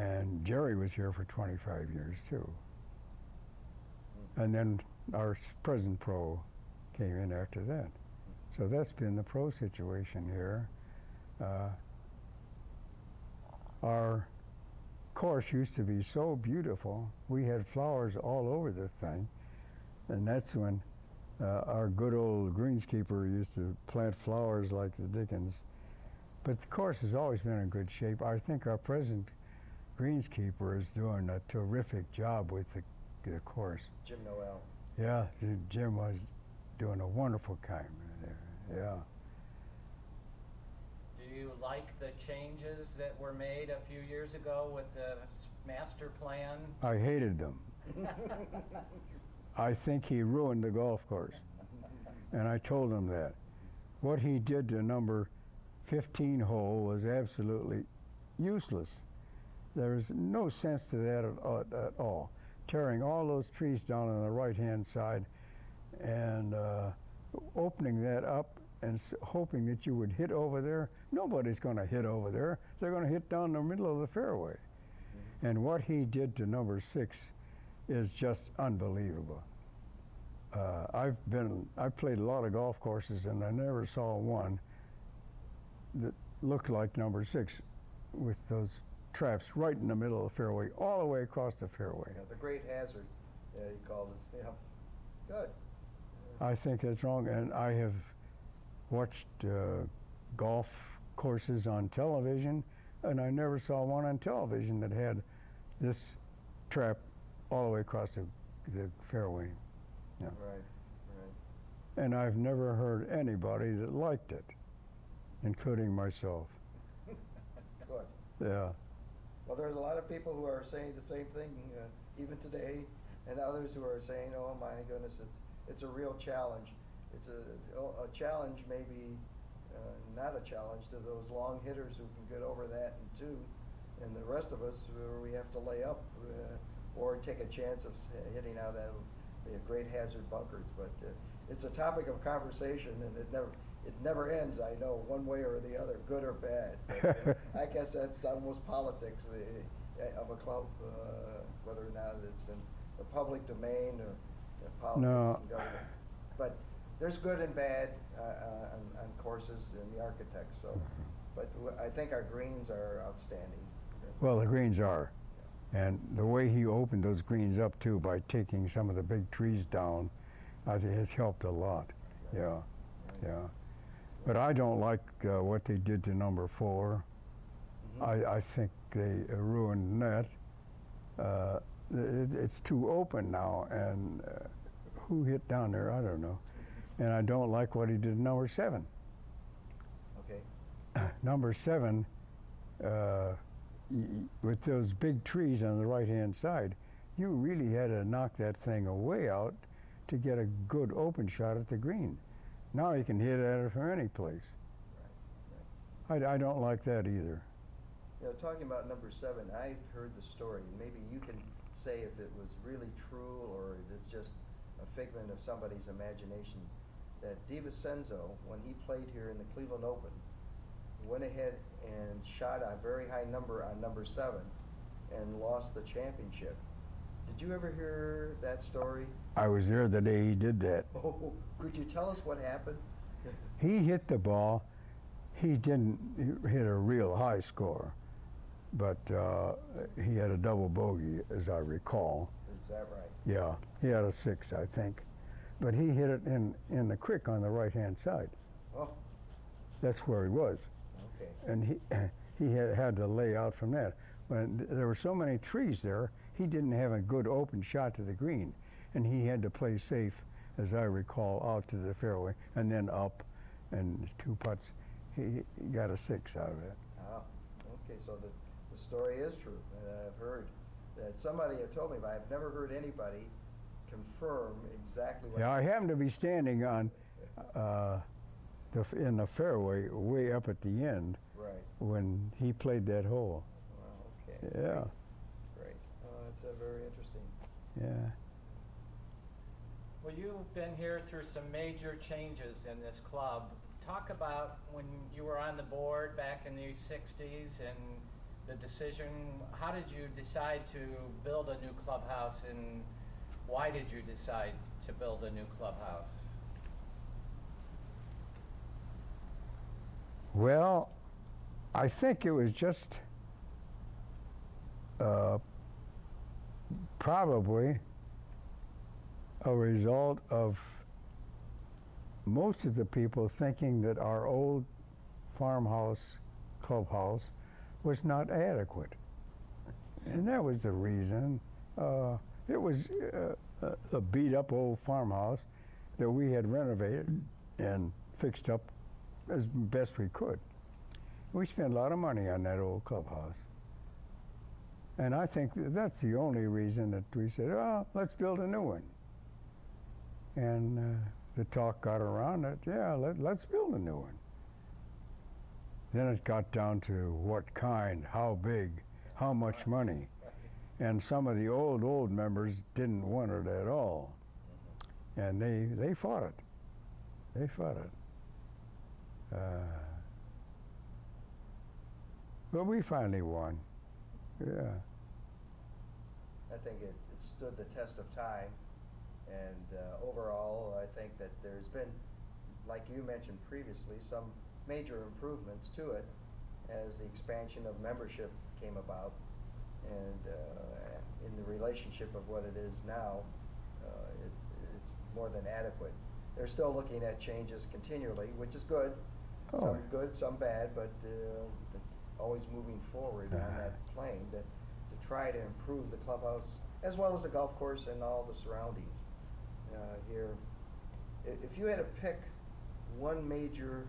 And Jerry was here for 25 years too. And then our present pro came in after that. So that's been the pro situation here. Our course used to be so beautiful. We had flowers all over the thing. And that's when our good old greenskeeper used to plant flowers like the dickens. But the course has always been in good shape. I think our present greenskeeper is doing a terrific job with the course. Jim Noel. Yeah, Jim was doing a wonderful time there. Yeah. Do you like the changes that were made a few years ago with the master plan? I hated them. I think he ruined the golf course. And I told him that. What he did to number 15 hole was absolutely useless. There is no sense to that at all. Tearing all those trees down on the right-hand side and opening that up and hoping that you would hit over there. Nobody's going to hit over there. They're going to hit down the middle of the fairway. And what he did to number 6 is just unbelievable. I've played a lot of golf courses, and I never saw one that looked like number 6 with those traps right in the middle of the fairway, all the way across the fairway. Yeah, the great hazard, he called it. Yeah, good. I think that's wrong, and I have watched golf courses on television, and I never saw one on television that had this trap all the way across the fairway. Yeah. Right, right. And I've never heard anybody that liked it, including myself. Good. Yeah. Well, there's a lot of people who are saying the same thing, even today, and others who are saying, "Oh my goodness, it's a real challenge." It's a challenge, maybe not a challenge to those long hitters who can get over that in 2, and the rest of us where we have to lay up or take a chance of hitting out that be a great hazard bunkers. But it's a topic of conversation, and it never ends. I know, one way or the other, good or bad. But, I guess that's almost politics of a club, whether or not it's in the public domain or politics and government. But there's good and bad on courses and the architects. So, but I think our greens are outstanding. Well, the greens are. And the way he opened those greens up, too, by taking some of the big trees down, I think has helped a lot. Yeah, Right. yeah. But I don't like what they did to number 4. I think they ruined that. It's too open now, and who hit down there, I don't know. And I don't like what he did to number 7. Okay. Number 7, with those big trees on the right-hand side, you really had to knock that thing away out to get a good open shot at the green. Now you can hit at it from any place. Right. I don't like that either. You know, talking about number 7, I've heard the story. Maybe you can say if it was really true or it's just a figment of somebody's imagination, that DiVincenzo, when he played here in the Cleveland Open, went ahead and shot a very high number on number 7 and lost the championship. Did you ever hear that story? I was there the day he did that. Oh, could you tell us what happened? He hit the ball. He didn't hit a real high score, but he had a double bogey, as I recall. Is that right? Yeah, he had a 6, I think. But he hit it in the creek on the right-hand side. Oh, That's where he was. okay. And he had to lay out from that. When there were so many trees there, he didn't have a good open shot to the green, and he had to play safe, as I recall, out to the fairway and then up, and 2 putts. He got a 6 out of it. Ah, okay, so the story is true, and I've heard that somebody had told me, but I've never heard anybody confirm exactly what. Yeah, I happened to be standing on in the fairway way up at the end Right. when he played that hole. Wow, okay. Yeah, Great. Oh, that's very interesting. yeah. Well, you've been here through some major changes in this club. Talk about when you were on the board back in the 60s and the decision, how did you decide to build a new clubhouse, and why did you decide to build a new clubhouse? Well, I think it was just probably a result of most of the people thinking that our old farmhouse clubhouse was not adequate. And that was the reason. It was a beat-up old farmhouse that we had renovated and fixed up as best we could. We spent a lot of money on that old clubhouse. And I think that's the only reason that we said, oh, let's build a new one. And the talk got around that, yeah, let's build a new one. Then it got down to what kind, how big, how much money. And some of the old members didn't want it at all. And they fought it. They fought it. But we finally won. Yeah. I think it stood the test of time, and overall, I think that there's been, like you mentioned previously, some major improvements to it as the expansion of membership came about, and in the relationship of what it is now, it's more than adequate. They're still looking at changes continually, which is good. Oh. Some good, some bad, but always moving forward on that plane to try to improve the clubhouse as well as the golf course and all the surroundings here. If you had to pick one major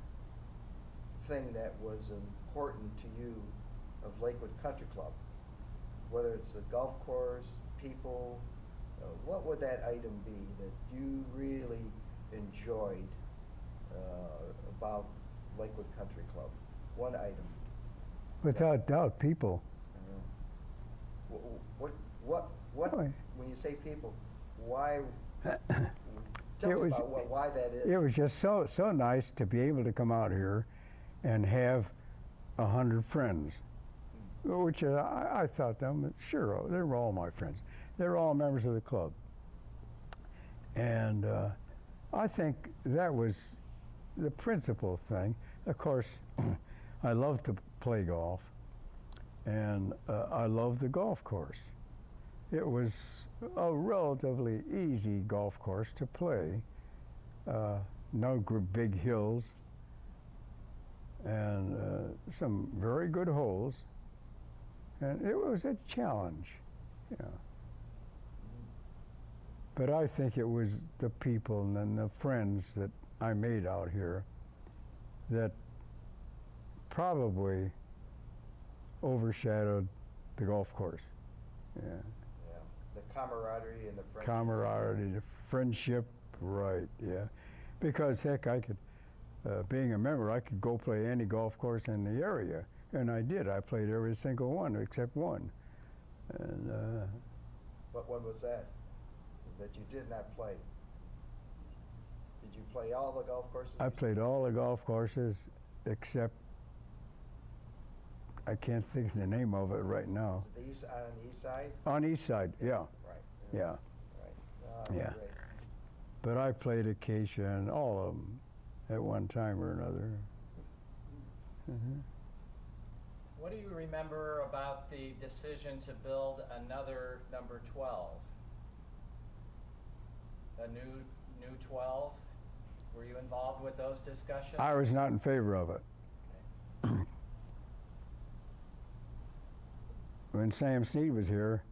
thing that was important to you of Lakewood Country Club, whether it's the golf course, people, what would that item be that you really enjoyed about Lakewood Country Club? One item. Without doubt, people. What Oh. when you say people, why? Tell me about why that is. It was just so nice to be able to come out here and have 100 friends, which I thought them, sure, they were all my friends. They were all members of the club. And I think that was the principal thing. Of course, I love to play golf, and I love the golf course. It was a relatively easy golf course to play. No big hills, and some very good holes. And it was a challenge, yeah. But I think it was the people and the friends that I made out here that probably overshadowed the golf course. Yeah. Yeah. The camaraderie and the friendship. Camaraderie, the friendship, right, yeah. Because heck, I could, being a member, I could go play any golf course in the area. And I did. I played every single one except one. And What one was that you did not play? Did you play all the golf courses? I played all the golf courses except, I can't think of the name of it right now. Is it on the east side? On east side, yeah. Right. Yeah. Right. Oh, Yeah. Great. But I played Acacia and all of them at one time or another. Mm-hmm. What do you remember about the decision to build another number 12? A new 12? Were you involved with those discussions? I was not in favor of it. Okay. When Sam Snead was here,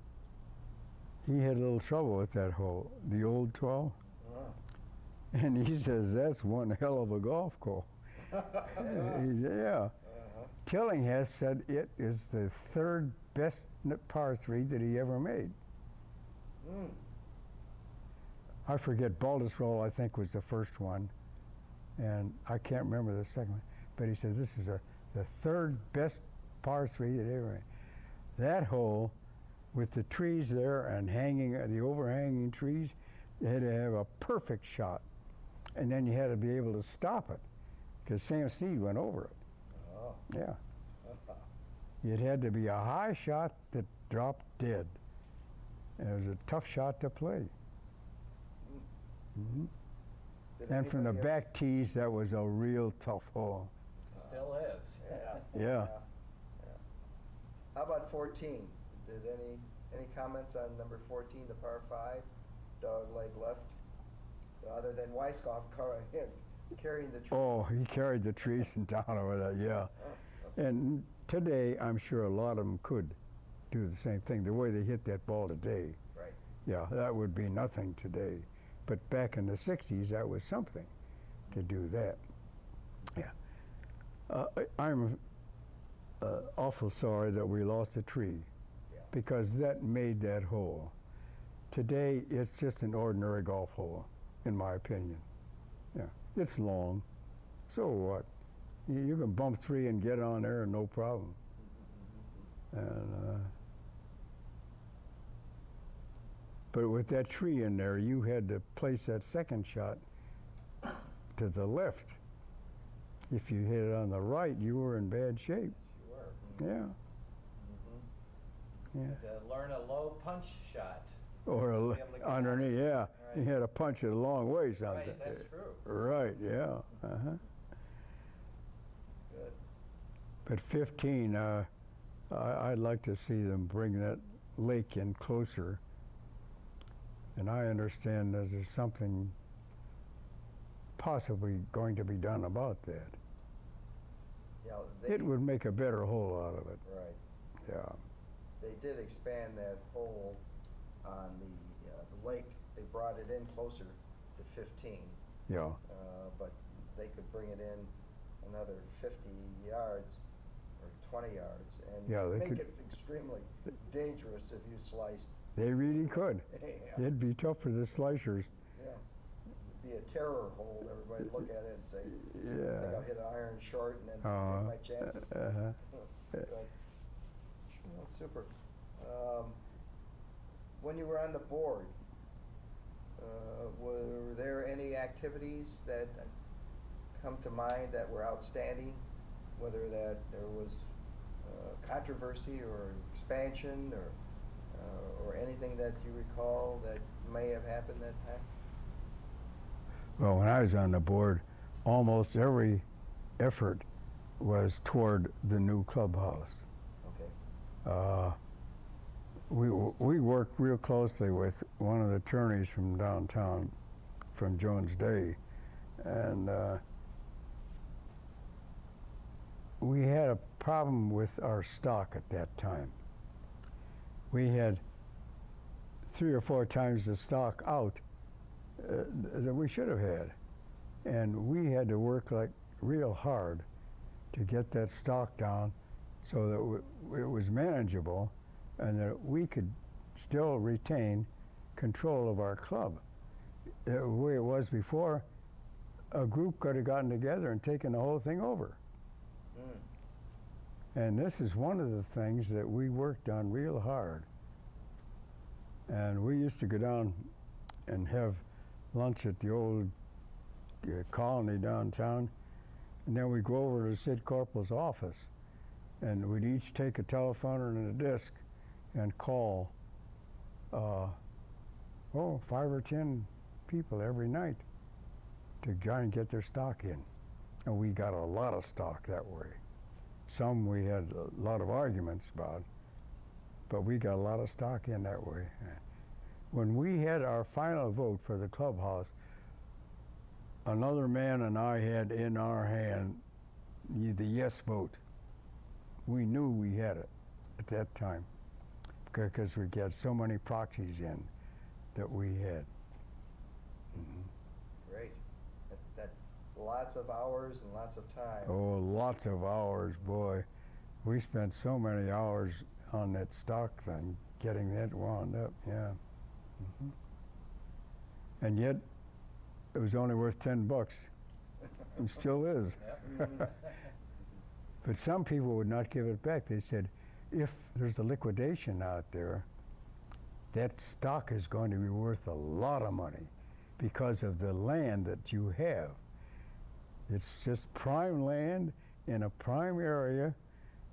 he had a little trouble with that hole, the old 12. Oh. And he says, that's one hell of a golf course. Yeah. Uh-huh. Tillinghast said it is the third best par 3 that he ever made. Mm. I forget, Baldur's I think was the first one, and I can't remember the second one, but he says this is the third best par 3 that he ever made. That hole, with the trees there and the overhanging trees, you had to have a perfect shot, and then you had to be able to stop it, because Sam Snead went over it. Oh. Yeah. It had to be a high shot that dropped dead. And it was a tough shot to play. Hmm. Did And from the anybody back tees, that was a real tough hole. Still is. Yeah. Yeah. How about 14? Did any comments on number 14, the par 5, dog leg left, other than Weiskopf carrying the tree? Oh, he carried the trees and down over that, yeah. Oh, okay. And today, I'm sure a lot of them could do the same thing. The way they hit that ball today, Right. yeah, that would be nothing today. But back in the 60s, that was something to do that. Yeah. I'm awful sorry that we lost a tree Yeah. because that made that hole. Today, it's just an ordinary golf hole, in my opinion. Yeah, it's long. So what? You can bump 3 and get on there, no problem. And, but with that tree in there, you had to place that second shot to the left. If you hit it on the right, you were in bad shape. You were. Yeah. Mhm. Yeah. To learn a low punch shot. Or Be able to get underneath, yeah. You Right. had to punch it a long way something. Right, that's true. Right, yeah. Uh-huh. Good. But 15, I'd like to see them bring that lake in closer. And I understand that there's something possibly going to be done about that. Yeah, It would make a better hole out of it. Right. Yeah. They did expand that hole on the lake. They brought it in closer to 15, Yeah. but they could bring it in another 50 yards or 20 yards and Yeah, they make could- it extremely dangerous if you sliced. They really could. Yeah. It'd be tough for the slicers. Yeah. It'd be a terror hold. Everybody would look at it and say, I think Yeah. I'll hit an iron short and then take my chances. Uh-huh. Good. Well, super. When you were on the board, were there any activities that come to mind that were outstanding? Whether that there was controversy or expansion or anything that you recall that may have happened that time? Well, when I was on the board, almost every effort was toward the new clubhouse. Okay. We worked real closely with one of the attorneys from downtown, from Jones Day, and we had a problem with our stock at that time. We had 3 or 4 times the stock out that we should have had, and we had to work like real hard to get that stock down so that it was manageable and that we could still retain control of our club. The way it was before, a group could have gotten together and taken the whole thing over. And this is one of the things that we worked on real hard. And we used to go down and have lunch at the old colony downtown, and then we'd go over to the Sid Corporal's office, and we'd each take a telephone and a disc and call 5 or 10 people every night to try and get their stock in. And we got a lot of stock that way. Some we had a lot of arguments about, but we got a lot of stock in that way. When we had our final vote for the clubhouse, another man and I had in our hand the yes vote. We knew we had it at that time because we got so many proxies in that we had. Great. That lots of hours and lots of time. Oh, lots of hours, boy. We spent so many hours on that stock thing, getting that wound up, yeah. And yet, it was only worth $10, and still is. But some people would not give it back. They said, if there's a liquidation out there, that stock is going to be worth a lot of money because of the land that you have. It's just prime land in a prime area,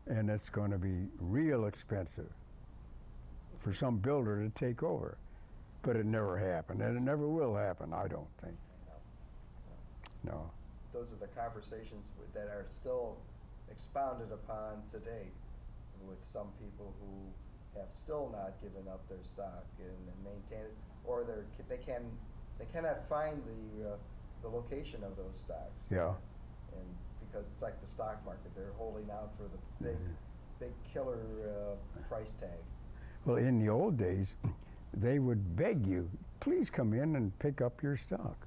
and it's going to be real expensive for some builder to take over. But it never happened, and it never will happen, I don't think. No. Those are the conversations that are still expounded upon today with some people who have still not given up their stock and maintain it, or they cannot find the location of those stocks. Yeah. And because it's like the stock market, they're holding out for the big killer price tag. Well, in the old days, they would beg you, please come in and pick up your stock.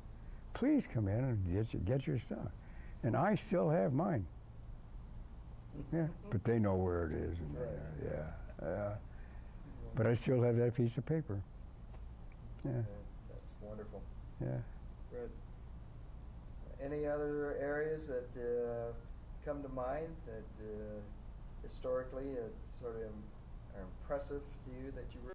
Please come in and get your stock. And I still have mine. Yeah, but they know where it is. And Right. yeah. But I still have that piece of paper. Yeah, That's wonderful. yeah. Good. Any other areas that come to mind that historically sort of are impressive to you that you